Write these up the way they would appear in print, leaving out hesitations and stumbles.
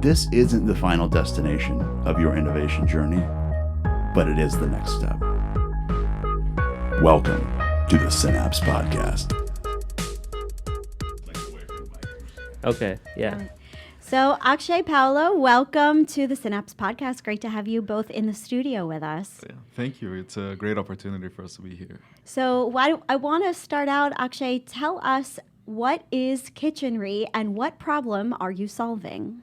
This isn't the final destination of your innovation journey, but it is the next step. Welcome to the Synapse Podcast. Okay, yeah. So, Akshay, Paolo, welcome to the Synapse Podcast. Great to have you both in the studio with us. Yeah, thank you. It's a great opportunity for us to be here. So, I want to start out, Akshay, tell us what is Kitchenery and what problem are you solving?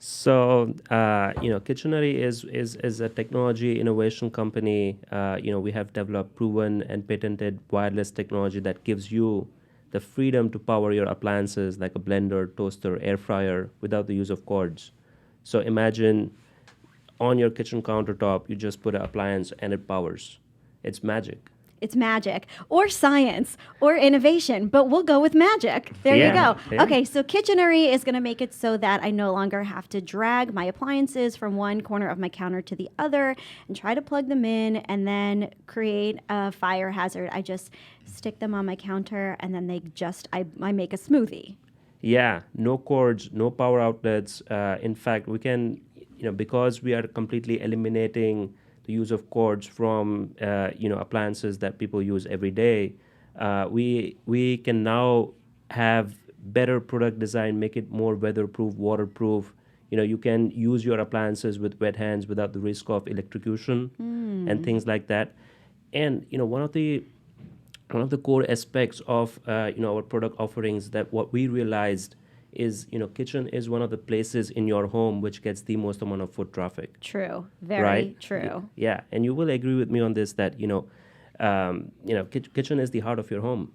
So, Kitchenery is a technology innovation company. We have developed proven and patented wireless technology that gives you the freedom to power your appliances like a blender, toaster, air fryer without the use of cords. So imagine on your kitchen countertop, you just put an appliance and it powers. It's magic. It's magic or science or innovation, but we'll go with magic. There you go. Yeah. Okay, so Kitchenery is going to make it so that I no longer have to drag my appliances from one corner of my counter to the other and try to plug them in and then create a fire hazard. I just stick them on my counter and then I make a smoothie. Yeah, no cords, no power outlets. In fact, we can, because we are completely eliminating the use of cords from appliances that people use every day, we can now have better product design, make it more weatherproof, waterproof. You can use your appliances with wet hands without the risk of electrocution and things like that. And one of the core aspects of our product offerings that what we realized is kitchen is one of the places in your home which gets the most amount of foot traffic. True, very right? true. Yeah, and you will agree with me on this that kitchen is the heart of your home.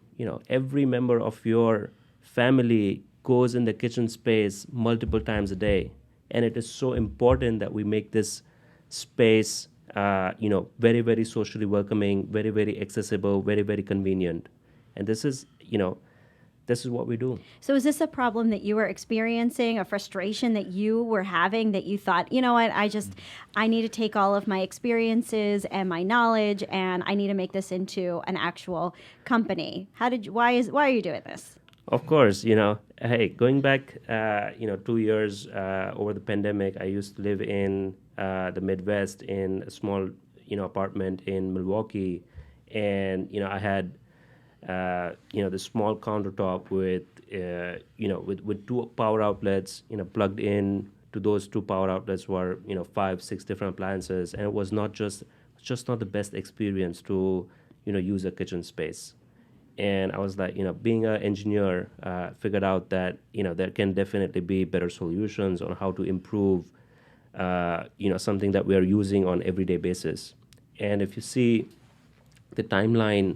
Every member of your family goes in the kitchen space multiple times a day, and it is so important that we make this space very, very socially welcoming, very, very accessible, very, very convenient. And this is what we do. So is this a problem that you were experiencing, a frustration that you were having, that you thought, you know what, I need to take all of my experiences and my knowledge and I need to make this into an actual company? Why are you doing this? Of course, hey, going back, 2 years over the pandemic, I used to live in the Midwest in a small, apartment in Milwaukee. And, I had the small countertop with two power outlets, plugged in to those two power outlets were, 5-6 different appliances. And it was just not the best experience to, use a kitchen space. And I was like, being an engineer, figured out that, there can definitely be better solutions on how to improve, something that we are using on everyday basis. And if you see the timeline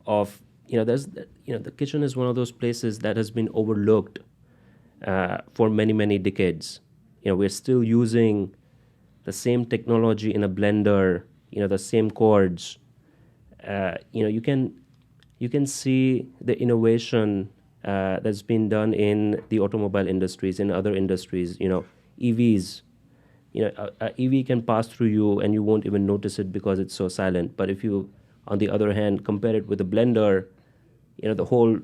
of, the kitchen is one of those places that has been overlooked for many, many decades. We're still using the same technology in a blender, the same cords. You can see the innovation that's been done in the automobile industries, in other industries. EVs. A EV can pass through you and you won't even notice it because it's so silent. But if you, on the other hand, compare it with a blender, the whole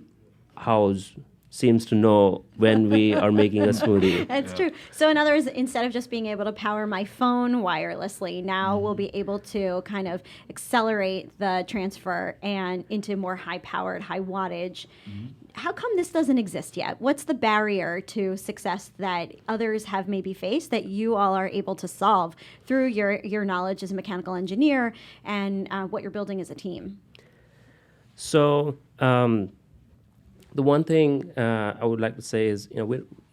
house seems to know when we are making a smoothie. That's true. So in other words, instead of just being able to power my phone wirelessly, now we'll be able to kind of accelerate the transfer and into more high-powered, high wattage. How come this doesn't exist yet? What's the barrier to success that others have maybe faced that you all are able to solve through your knowledge as a mechanical engineer and what you're building as a team? So the one thing I would like to say is,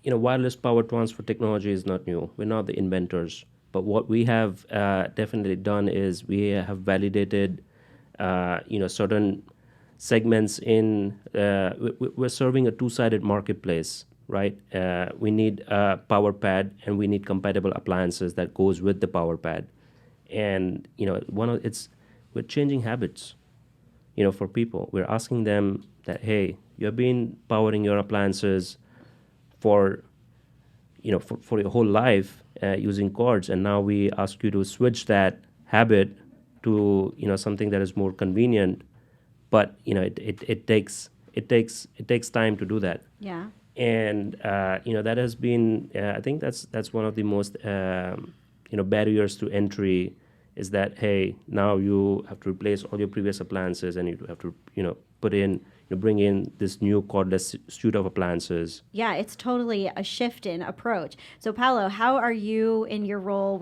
wireless power transfer technology is not new. We're not the inventors. But what we have definitely done is we have validated, certain segments in, we're serving a two-sided marketplace, right? We need a power pad and we need compatible appliances that goes with the power pad. And, we're changing habits, for people. We're asking them that, hey, you have been powering your appliances for your whole life using cords, and now we ask you to switch that habit to something that is more convenient. But it takes time to do that. Yeah. and that has been, I think that's one of the most barriers to entry, is that, hey, now you have to replace all your previous appliances, and you have to bring in this new cordless suite of appliances. Yeah, it's totally a shift in approach. So, Paolo, how are you in your role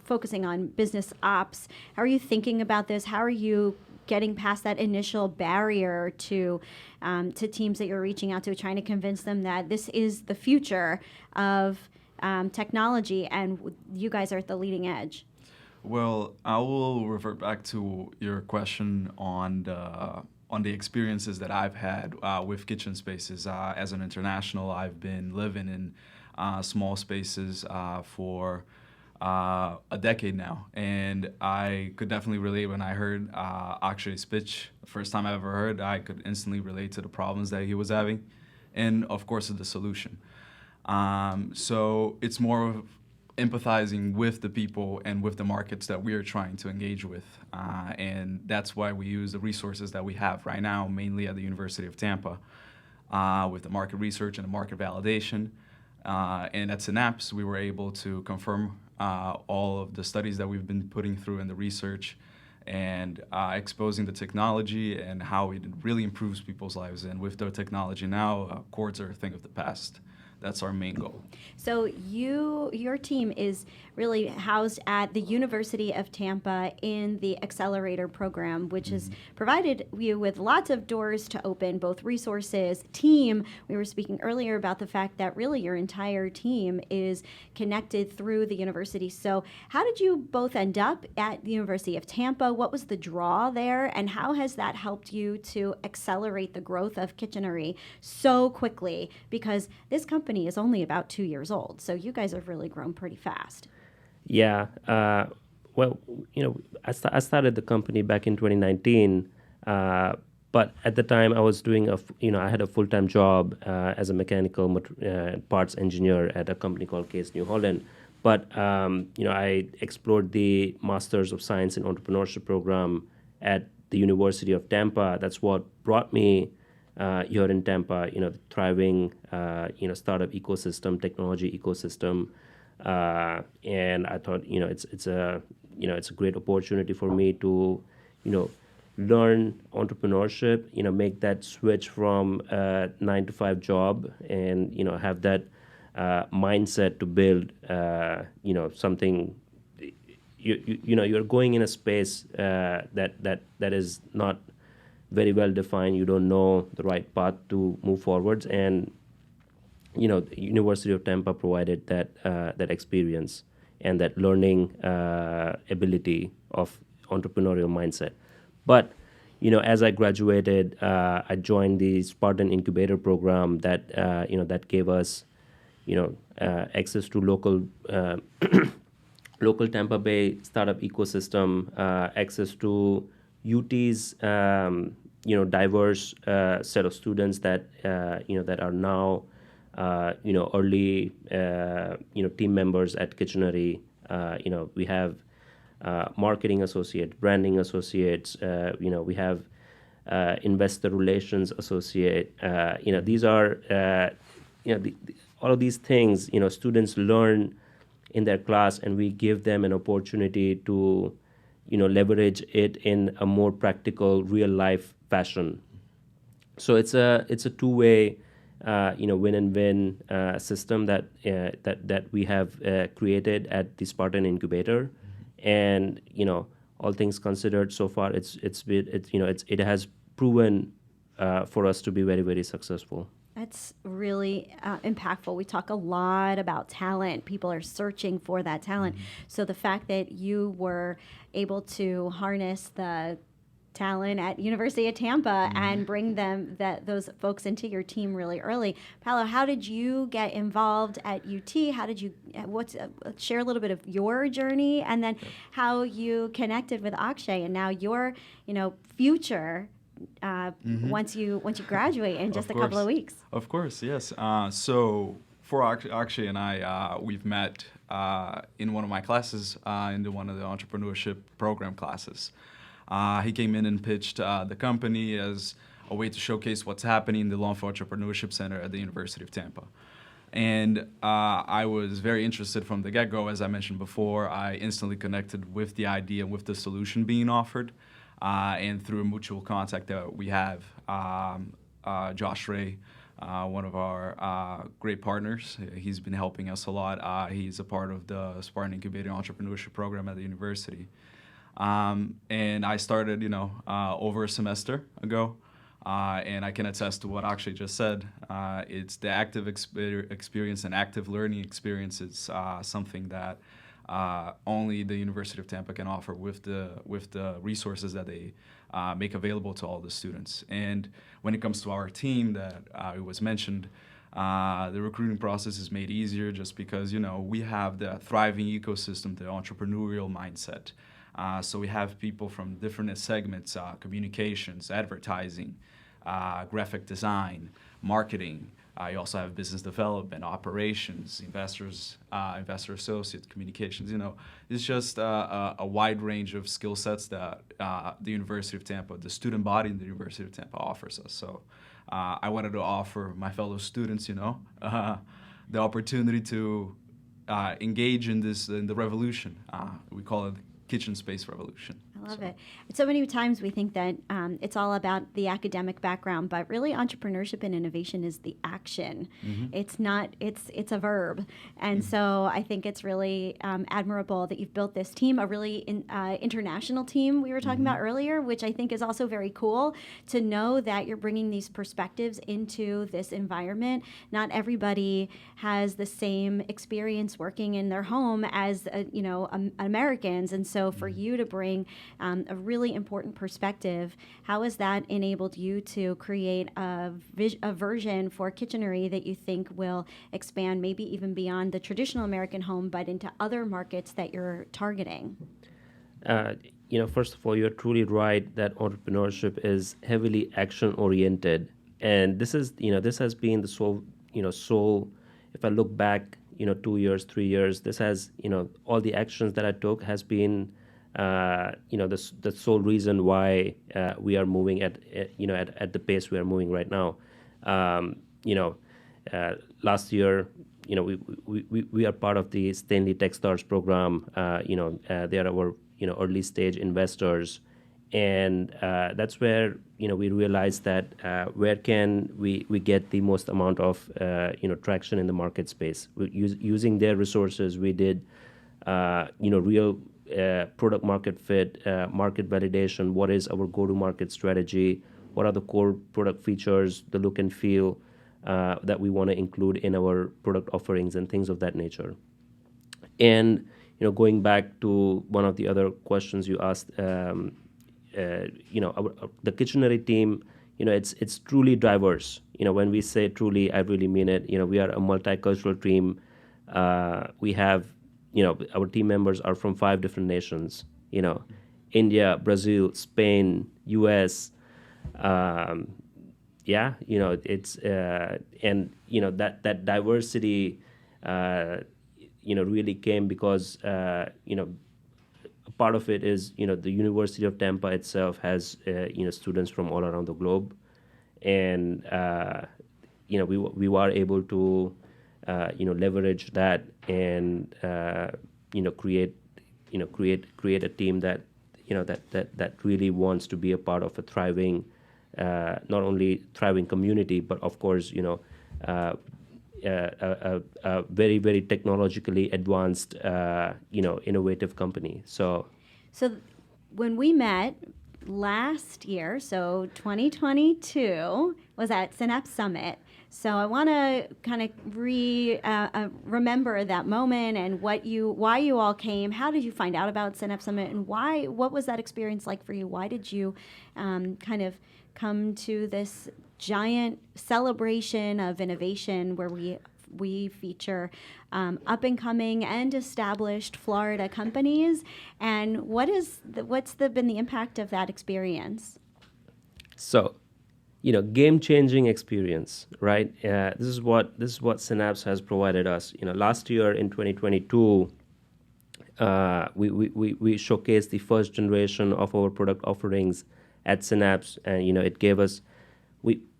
focusing on business ops? How are you thinking about this? How are you getting past that initial barrier to teams that you're reaching out to, trying to convince them that this is the future of technology and you guys are at the leading edge? Well, I will revert back to your question on the experiences that I've had with kitchen spaces. As an international, I've been living in small spaces for a decade now, and I could definitely relate. When I heard Akshay's pitch, the first time I ever heard, I could instantly relate to the problems that he was having, and of course the solution. So it's more of empathizing with the people and with the markets that we are trying to engage with. And that's why we use the resources that we have right now, mainly at the University of Tampa, with the market research and the market validation. And at Synapse, we were able to confirm all of the studies that we've been putting through in the research and exposing the technology and how it really improves people's lives. And with the technology now, cords are a thing of the past. That's our main goal. So your team is really housed at the University of Tampa in the Accelerator program, which has provided you with lots of doors to open, both resources, team. We were speaking earlier about the fact that really your entire team is connected through the university. So how did you both end up at the University of Tampa? What was the draw there? And how has that helped you to accelerate the growth of Kitchenery so quickly? Because this company is only about 2 years old. So you guys have really grown pretty fast. Yeah. Well, I started the company back in 2019, but at the time I was doing I had a full-time job as a mechanical parts engineer at a company called Case New Holland. But I explored the Masters of Science in Entrepreneurship program at the University of Tampa. That's what brought me here in Tampa. The thriving startup ecosystem, technology ecosystem. And I thought, it's a great opportunity for me to, learn entrepreneurship, make that switch from a 9-to-5 job and, have that mindset to build, something. You're going in a space that is not very well defined. You don't know the right path to move forwards, and the University of Tampa provided that experience and that learning ability of entrepreneurial mindset. But as I graduated, I joined the Spartan Incubator program that gave us access to local local Tampa Bay startup ecosystem, access to UT's diverse set of students that that are now early team members at Kitchenery. We have marketing associates, branding associates. We have investor relations associate. These are all of these things. Students learn in their class, and we give them an opportunity to leverage it in a more practical, real life fashion. So it's a two-way win and win system that we have created at the Spartan Incubator, and all things considered, so far it has proven for us to be very, very successful. That's really impactful. We talk a lot about talent. People are searching for that talent. Mm-hmm. So the fact that you were able to harness the talent at University of Tampa and bring those folks into your team really early. Paolo, how did you get involved at UT? How did you share a little bit of your journey, and then how you connected with Akshay and now your future once you graduate in just a couple of weeks? Of course, yes. So for Akshay and I, we've met in one of my classes, in one of the entrepreneurship program classes. He came in and pitched the company as a way to showcase what's happening in the Law for Entrepreneurship Center at the University of Tampa. And I was very interested from the get-go. As I mentioned before, I instantly connected with the idea, with the solution being offered. And through a mutual contact that we have, Josh Ray, one of our great partners, he's been helping us a lot. He's a part of the Spartan Incubator Entrepreneurship Program at the university. And I started, over a semester ago. And I can attest to what Akshay just said. It's the active experience and active learning experience is something that only the University of Tampa can offer with the resources that they make available to all the students. And when it comes to our team that it was mentioned, the recruiting process is made easier just because, we have the thriving ecosystem, the entrepreneurial mindset. So we have people from different segments, communications, advertising, graphic design, marketing. You also have business development, operations, investors, investor associates, communications. It's just a wide range of skill sets that the University of Tampa, the student body in the University of Tampa offers us. So I wanted to offer my fellow students, the opportunity to engage in the revolution. We call it the kitchen space revolution. I love it. So many times we think that it's all about the academic background, but really entrepreneurship and innovation is the action. Mm-hmm. It's not, it's a verb. And so I think it's really admirable that you've built this team, a really international team we were talking about earlier, which I think is also very cool to know that you're bringing these perspectives into this environment. Not everybody has the same experience working in their home as, Americans. And so for you to bring a really important perspective, how has that enabled you to create a version for Kitchenery that you think will expand maybe even beyond the traditional American home, but into other markets that you're targeting? First of all, you're truly right that entrepreneurship is heavily action-oriented. And this has been the sole, if I look back, 2 years, 3 years, this has, all the actions that I took has been the sole reason why we are moving at the pace we are moving right now. Last year, we are part of the Stanley Techstars program. They are our early stage investors, and that's where we realized that where can we get the most amount of traction in the market space. Using their resources, we did real product market fit, market validation, what is our go-to-market strategy, what are the core product features, the look and feel that we want to include in our product offerings and things of that nature. And, going back to one of the other questions you asked, the Kitchenery team, it's truly diverse. When we say truly, I really mean it. We are a multicultural team. We have our team members are from 5 different nations, India, Brazil, Spain, US. It's, and, that diversity, really came because, part of it is, the University of Tampa itself has, students from all around the globe. And, we were able to, leverage that and create a team that that really wants to be a part of a thriving, not only thriving community, but of course a very, very technologically advanced innovative company. So when we met last year, so 2022, was at Synapse Summit. So I want to kind of remember that moment and why you all came. How did you find out about Synapse Summit, and what was that experience like for you? Why did you kind of come to this giant celebration of innovation where we feature up-and-coming and established Florida companies? And what's been the impact of that experience? So, game-changing experience, right? This is what Synapse has provided us. Last year in 2022, we showcased the first generation of our product offerings at Synapse, and it gave us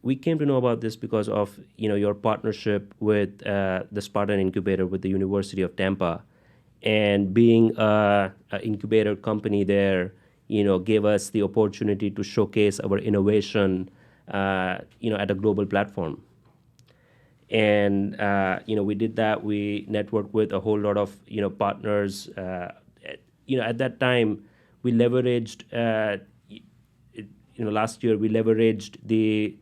we came to know about this because of your partnership with the Spartan Incubator with the University of Tampa, and being a incubator company there, gave us the opportunity to showcase our innovation, at a global platform. And we did that. We networked with a whole lot of partners. At that time, we leveraged. Last year we leveraged the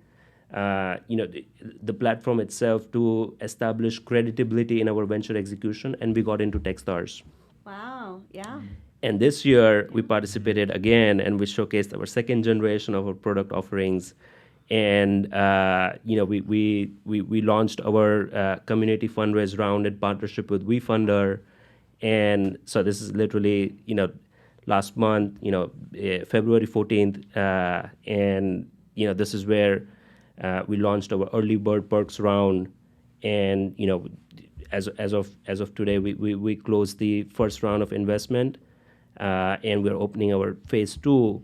platform itself to establish credibility in our venture execution, and we got into Techstars. Wow. Yeah. And this year we participated again, and we showcased our second generation of our product offerings. And we launched our community fundraise round in partnership with WeFunder. And so this is literally last month, February 14th, and this is where we launched our early bird perks round. And as of today, we closed the first round of investment, and we're opening our phase 2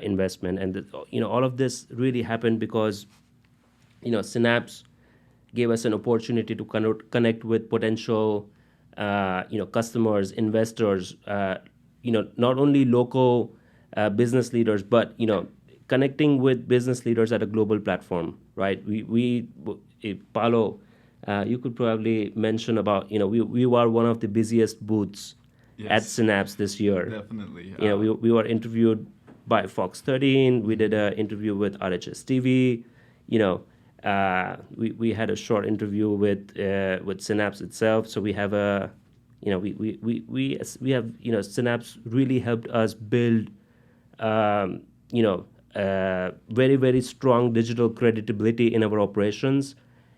investment. And all of this really happened because Synapse gave us an opportunity to connect with potential customers, investors, not only local business leaders, but connecting with business leaders at a global platform, right? Paolo, you could probably mention about we were one of the busiest booths at Synapse this year. Definitely. We were interviewed by Fox 13. We did an interview with RHS TV. We had a short interview with Synapse itself. So we have Synapse really helped us build very, very strong digital credibility in our operations,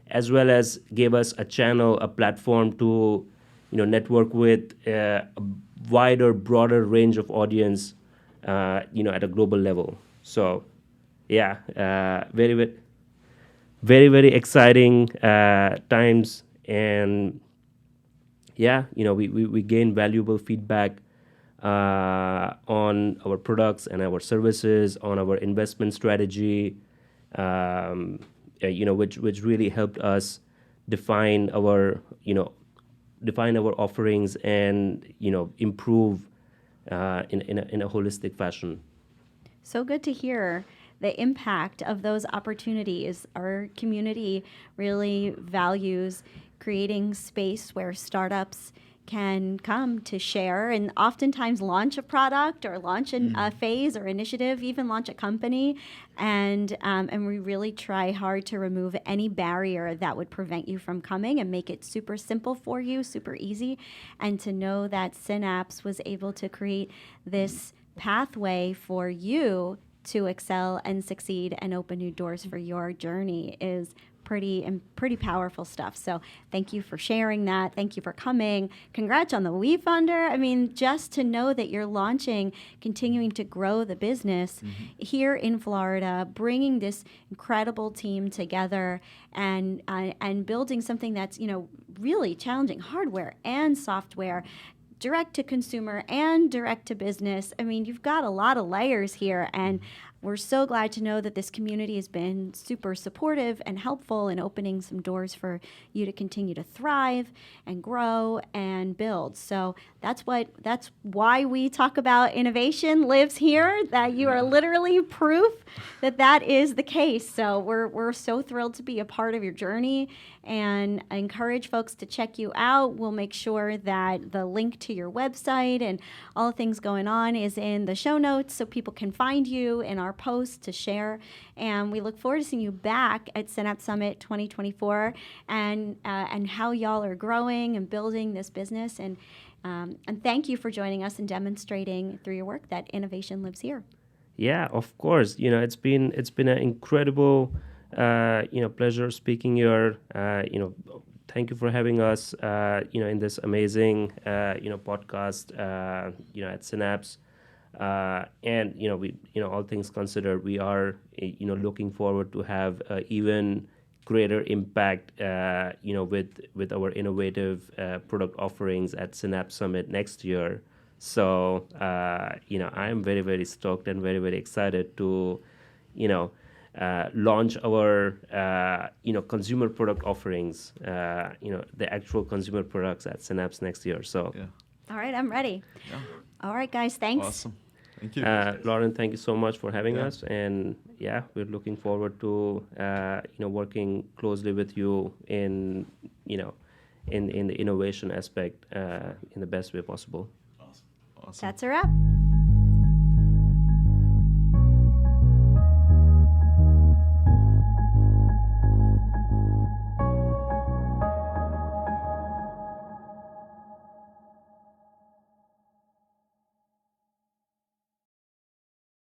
as well as gave us a channel, a platform to network with a wider, broader range of audience, at a global level. So, yeah, very, very, very, very exciting times. And yeah, we gained valuable feedback on our products and our services, on our investment strategy, which really helped us define our offerings and improve in a holistic fashion. So good to hear the impact of those opportunities. Our community really values creating space where startups can come to share and oftentimes launch a product or launch a phase or initiative, even launch a company. And we really try hard to remove any barrier that would prevent you from coming and make it super simple for you, super easy. And to know that Synapse was able to create this pathway for you to excel and succeed and open new doors for your journey is pretty powerful stuff. So thank you for sharing that. Thank you for coming. Congrats on the WeFunder. I mean, just to know that you're launching, continuing to grow the business here in Florida, bringing this incredible team together and building something that's, really challenging, hardware and software, direct to consumer and direct to business. I mean, you've got a lot of layers here, and we're so glad to know that this community has been super supportive and helpful in opening some doors for you to continue to thrive and grow and build. So that's why we talk about innovation lives here, that you are literally proof that is the case. So we're so thrilled to be a part of your journey, and I encourage folks to check you out. We'll make sure that the link to your website and all the things going on is in the show notes so people can find you in our posts to share. And we look forward to seeing you back at Synapse Summit 2024 and how y'all are growing and building this business. And thank you for joining us and demonstrating through your work that innovation lives here. Yeah, of course. It's been an incredible pleasure speaking here. Thank you for having us in this amazing podcast at Synapse. And we all things considered, we are looking forward to have even greater impact with our innovative product offerings at Synapse Summit next year. So I am very, very stoked and very, very excited to launch our consumer product offerings, the actual consumer products at Synapse next year. So, Yeah. All right, I'm ready. Yeah. All right, guys, thanks. Awesome. Thank you. Lauren, thank you so much for having Yeah. us, and we're looking forward to working closely with you in the innovation aspect in the best way possible. Awesome. That's a wrap.